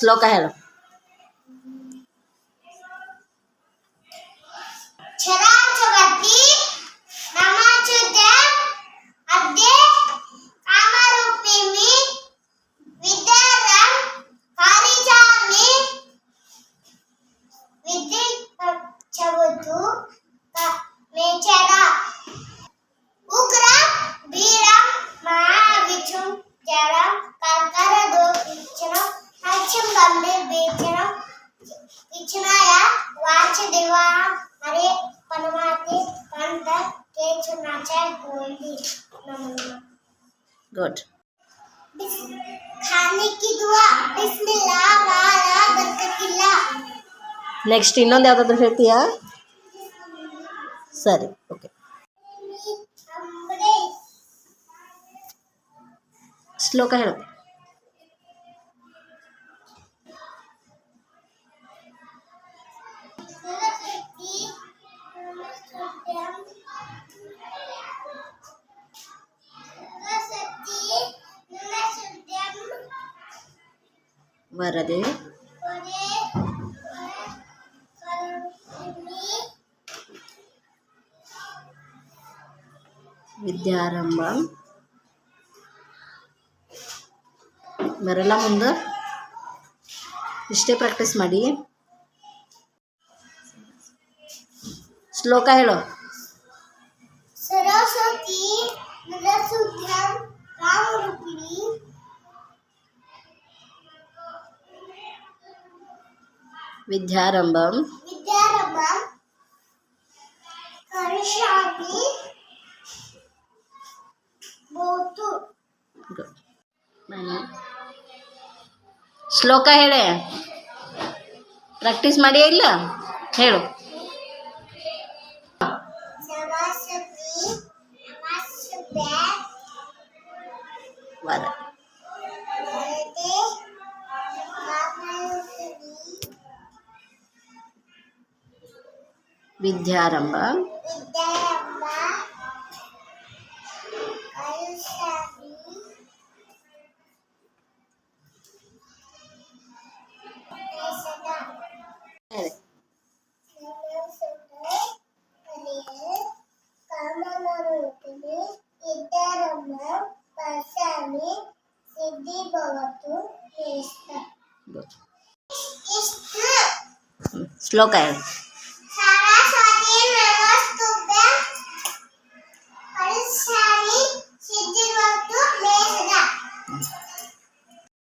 ಶ್ಲೋಕ ಹೇಳು. ಚರಾಚರತಿ ನಮಚುತ ಅದ್ಯ ಕಾಮರೂಪಿಮಿ ವಿದ್ಯಾರಂ ಕಾರಿಜಾಮಿ ವಿದ್ಯುಚ್ಛವತು ಮೇಚರ ಉಗ್ರ ಬೀರಂ ಮಹಾವಿಚುಂ ಜಡಂ ಕರ್ಕರದೋ ವಿಚರಂ ಹಚ್ಚಂ ಗಂಭೀರ ಬೇಚರಂ ವಿಚನಾಯ ವಾಚದೇವ हरे परमात्मे कंठ के चुनाचा गोल्डी नमः. गुड. खाने की दुआ बिस्मिल्लाह वाला बरकतिल्ला. ನೆಕ್ಸ್ಟ್ ಇನ್ನೊಂದು ಯಾವುದಾದ್ರೂ ಹೇಳ್ತೀಯಾ? ಸರಿ, ಓಕೆ. ಶ್ಲೋಕ ಹೇಳು. ವರದೆ ವಿದ್ಯಾರಂಭ ಬರಲ್ಲ ಮುಂದೆ ಇಷ್ಟೇ ಪ್ರಾಕ್ಟೀಸ್ ಮಾಡಿ. ಶ್ಲೋಕ ಹೇಳು. ಸರಸ್ವತಿ ನರಸುದ್ಯಂ ಕಾಮರೂಪಿಣಿ ವಿದ್ಯಾರಂಭಂ ಕರಿಷ್ಯಾಮಿ ಭವತು. ಶ್ಲೋಕ ಹೇಳೆ. ಪ್ರಾಕ್ಟೀಸ್ ಮಾಡಿ ಇಲ್ಲ ಹೇಳು. ಸರಸ್ವತಿ ನಮಸ್ತೆ ವರದೆ ವಿದ್ಯಾರಂಭ ಸಿದ್ಧಿ ಭವತು. ಶ್ಲೋಕ ಹೇಳು.